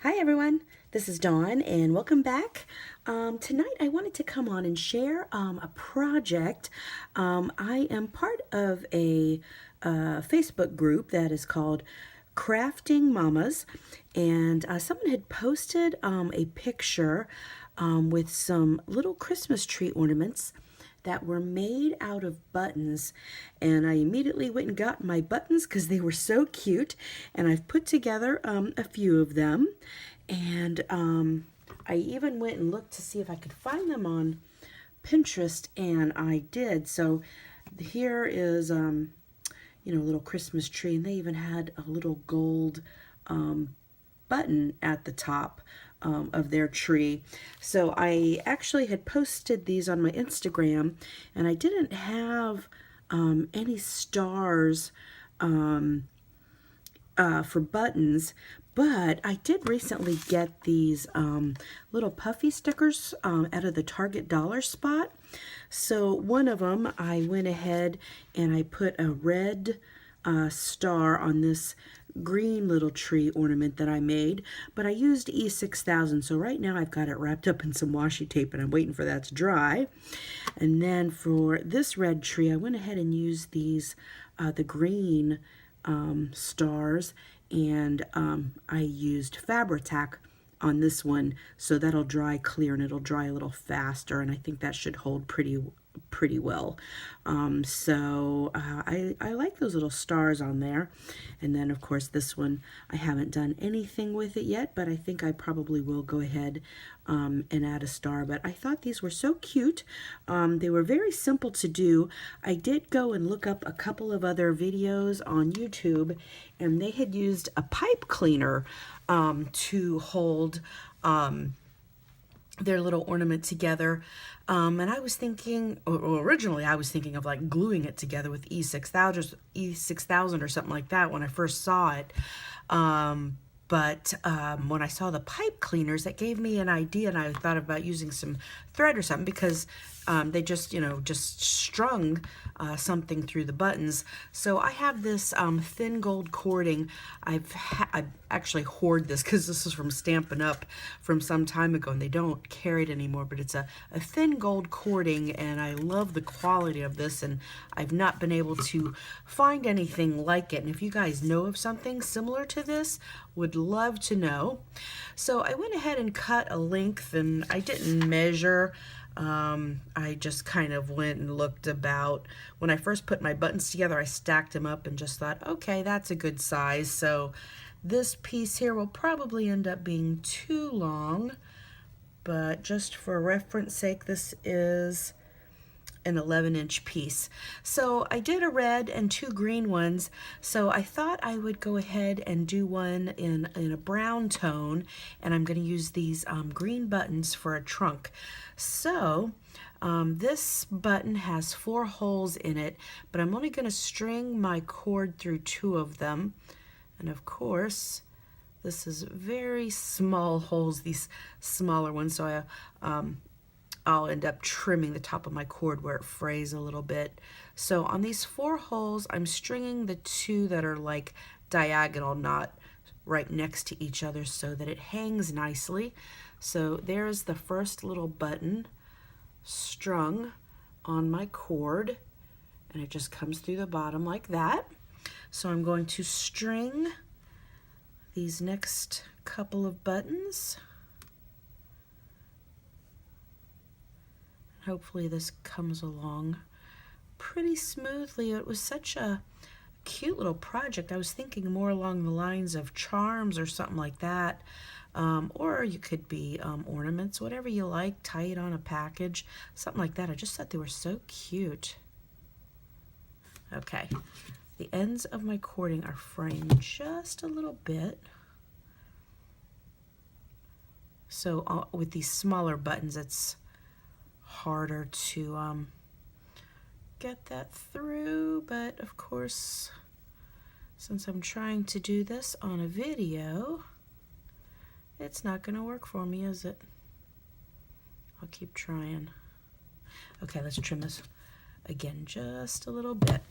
Hi everyone, this is Dawn and welcome back. Tonight I wanted to come on and share a project. I am part of a Facebook group that is called Crafting Mamas, and someone had posted a picture with some little Christmas tree ornaments that were made out of buttons, and I immediately went and got my buttons because they were so cute, and I've put together a few of them, and I even went and looked to see if I could find them on Pinterest, and I did. So here is a little Christmas tree, and they even had a little gold button at the top of their tree. So I actually had posted these on my Instagram, and I didn't have any stars for buttons, but I did recently get these little puffy stickers out of the Target dollar spot. So one of them, I went ahead and I put a red star on this green little tree ornament that I made, but I used E6000, so right now I've got it wrapped up in some washi tape and I'm waiting for that to dry. And then for this red tree, I went ahead and used these the green stars, and I used Fabri-Tac on this one, so that'll dry clear and it'll dry a little faster, and I think that should hold pretty well. I like those little stars on there. And then of course this one, I haven't done anything with it yet, but I think I probably will go ahead and add a star. But I thought these were so cute. They were very simple to do. I did go and look up a couple of other videos on YouTube, and they had used a pipe cleaner to hold their little ornament together. And I was thinking, or originally I was thinking of like gluing it together with E6000 or something like that when I first saw it. But when I saw the pipe cleaners, that gave me an idea, and I thought about using some thread or something, because they just, just strung something through the buttons. So I have this thin gold cording. I actually hoard this because this is from Stampin' Up! From some time ago, and they don't carry it anymore, but it's a thin gold cording, and I love the quality of this, and I've not been able to find anything like it. And if you guys know of something similar to this, would love to know. So I went ahead and cut a length, and I didn't measure. I just kind of went and looked about. When I first put my buttons together, I stacked them up and just thought, okay, that's a good size. So this piece here will probably end up being too long, but just for reference sake, this is an 11-inch piece. So I did a red and two green ones, so I thought I would go ahead and do one in a brown tone, and I'm going to use these green buttons for a trunk. So this button has 4 holes in it, but I'm only going to string my cord through 2 of them, and of course this is very small holes, these smaller ones, so I'll end up trimming the top of my cord where it frays a little bit. So on these 4 holes, I'm stringing the 2 that are like diagonal, not right next to each other, so that it hangs nicely. So there's the first little button strung on my cord, and it just comes through the bottom like that. So I'm going to string these next couple of buttons. Hopefully this comes along pretty smoothly. It was such a cute little project. I was thinking more along the lines of charms or something like that. Or you could be ornaments, whatever you like, tie it on a package, something like that. I just thought they were so cute. Okay, the ends of my cording are framed just a little bit. So with these smaller buttons, it's harder to get that through, but of course, since I'm trying to do this on a video, it's not going to work for me, is it? I'll keep trying. Okay, let's trim this again just a little bit.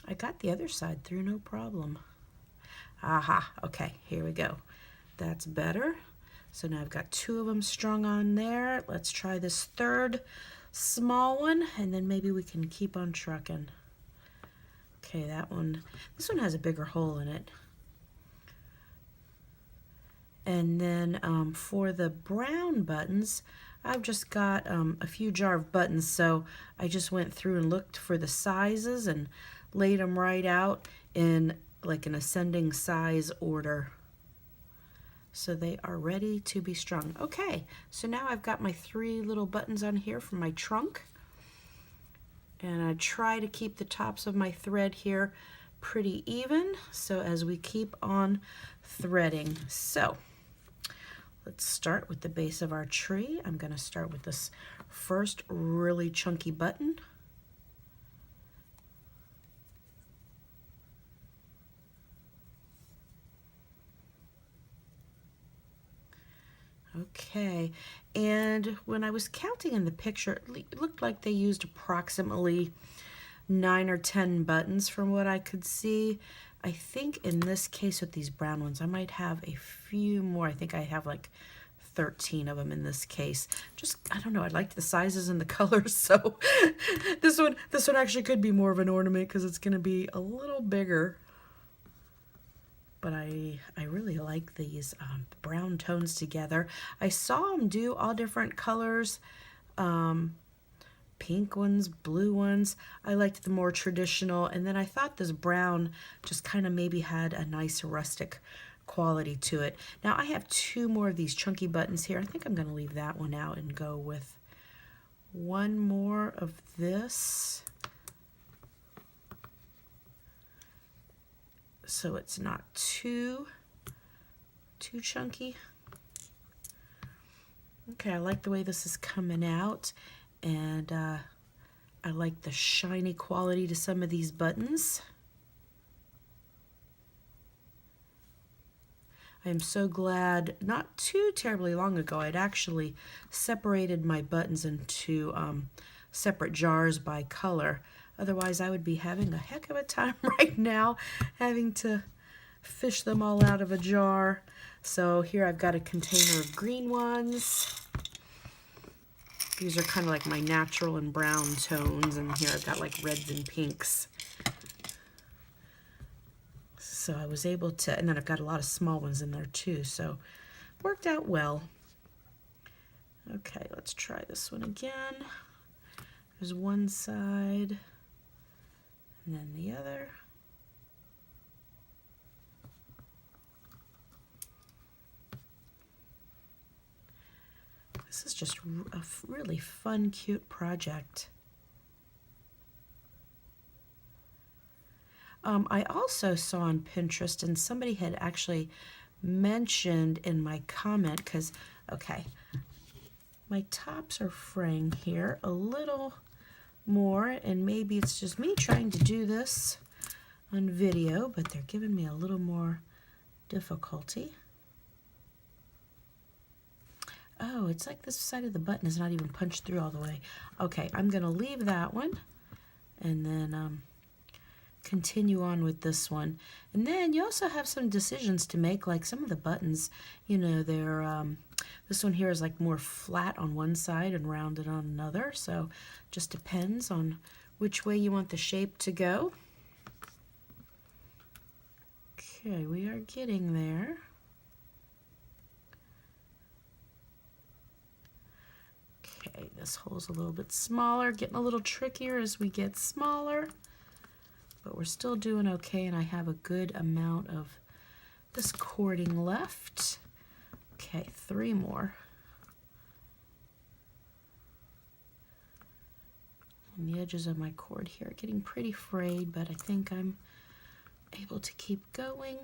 I got the other side through no problem. Aha, okay, here we go. That's better. So now I've got 2 of them strung on there. Let's try this third small one, and then maybe we can keep on trucking. Okay, that one, this one has a bigger hole in it. And then for the brown buttons, I've just got a few jar of buttons, so I just went through and looked for the sizes and laid them right out in like an ascending size order. So they are ready to be strung. Okay, so now I've got my 3 little buttons on here for my trunk. And I try to keep the tops of my thread here pretty even, so as we keep on threading. So let's start with the base of our tree. I'm going to start with this first really chunky button. Okay, and when I was counting in the picture, it looked like they used approximately 9 or 10 buttons from what I could see. I think in this case with these brown ones, I might have a few more. I think I have like 13 of them in this case. Just, I don't know, I liked the sizes and the colors, so this one actually could be more of an ornament because it's going to be a little bigger. But I really like these brown tones together. I saw them do all different colors, pink ones, blue ones. I liked the more traditional, and then I thought this brown just kind of maybe had a nice rustic quality to it. Now I have 2 more of these chunky buttons here. I think I'm going to leave that one out and go with 1 more of this. So it's not too chunky. Okay, I like the way this is coming out, and I like the shiny quality to some of these buttons. I am so glad not too terribly long ago I'd actually separated my buttons into separate jars by color. Otherwise, I would be having a heck of a time right now having to fish them all out of a jar. So here I've got a container of green ones. These are kind of like my natural and brown tones, and here I've got like reds and pinks. So I was able to, and then I've got a lot of small ones in there too, so worked out well. Okay, let's try this one again. There's one side, and then the other. This is just a really fun, cute project. I also saw on Pinterest, and somebody had actually mentioned in my comment, because, okay, my tops are fraying here a little more, and maybe it's just me trying to do this on video, but they're giving me a little more difficulty. Oh, it's like this side of the button is not even punched through all the way. Okay, I'm going to leave that one, and then continue on with this one. And then you also have some decisions to make, like some of the buttons, you know, they're this one here is like more flat on one side and rounded on another, so just depends on which way you want the shape to go. Okay, we are getting there. Okay, this hole's a little bit smaller, getting a little trickier as we get smaller. But we're still doing okay, and I have a good amount of this cording left. Okay, 3 more. And the edges of my cord here are getting pretty frayed, but I think I'm able to keep going.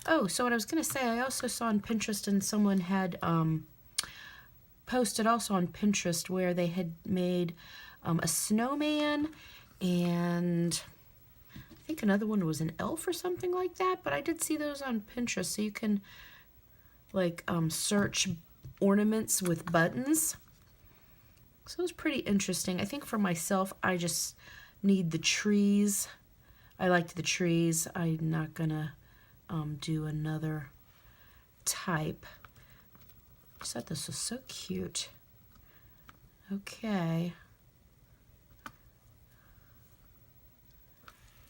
Oh, so what I was going to say, I also saw on Pinterest, and someone had posted also on Pinterest where they had made a snowman, and I think another one was an elf or something like that, but I did see those on Pinterest, so you can like search ornaments with buttons. So it was pretty interesting. I think for myself, I just need the trees I liked the trees. I'm not gonna do another type. I just thought this was so cute. Okay.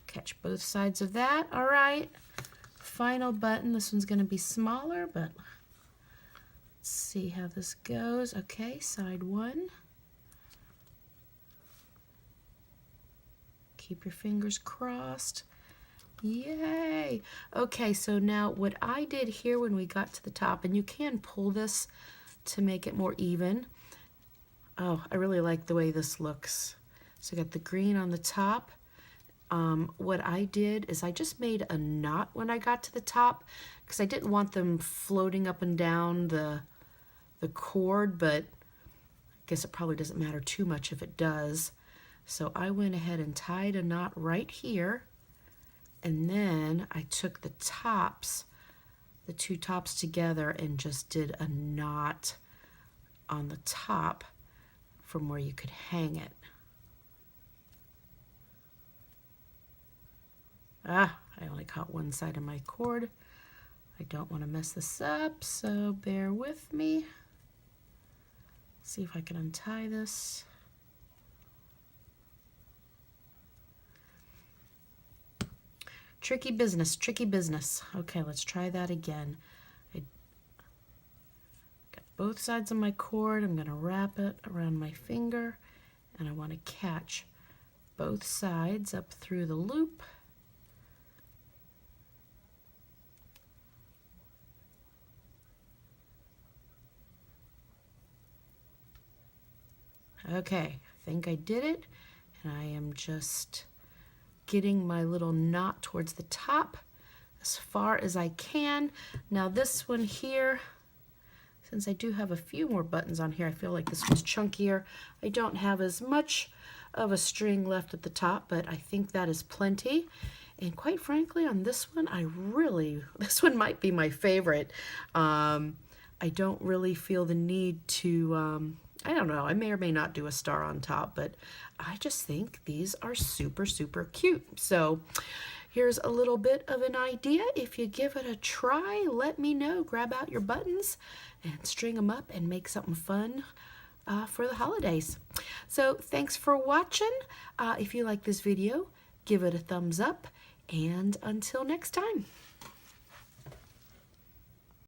Catch both sides of that. All right. Final button. This one's going to be smaller, but let's see how this goes. Okay, side one. Keep your fingers crossed. Yay! Okay, so now what I did here when we got to the top, and you can pull this to make it more even. Oh, I really like the way this looks. So I got the green on the top. What I did is I just made a knot when I got to the top because I didn't want them floating up and down the cord, but I guess it probably doesn't matter too much if it does. So I went ahead and tied a knot right here, and then I took the tops, the two tops together, and just did a knot on the top from where you could hang it. Ah, I only caught one side of my cord. I don't want to mess this up, so bear with me. See if I can untie this. Tricky business, tricky business. Okay, let's try that again. I got both sides of my cord. I'm going to wrap it around my finger, and I want to catch both sides up through the loop. Okay, I think I did it, and I am just getting my little knot towards the top as far as I can. Now this one here, since I do have a few more buttons on here, I feel like this one's chunkier. I don't have as much of a string left at the top, but I think that is plenty. And quite frankly, on this one, this one might be my favorite. I don't really feel the need to, I don't know, I may or may not do a star on top, but I just think these are super, super cute. So here's a little bit of an idea. If you give it a try, let me know. Grab out your buttons and string them up and make something fun for the holidays. So thanks for watching. If you like this video, give it a thumbs up, and until next time.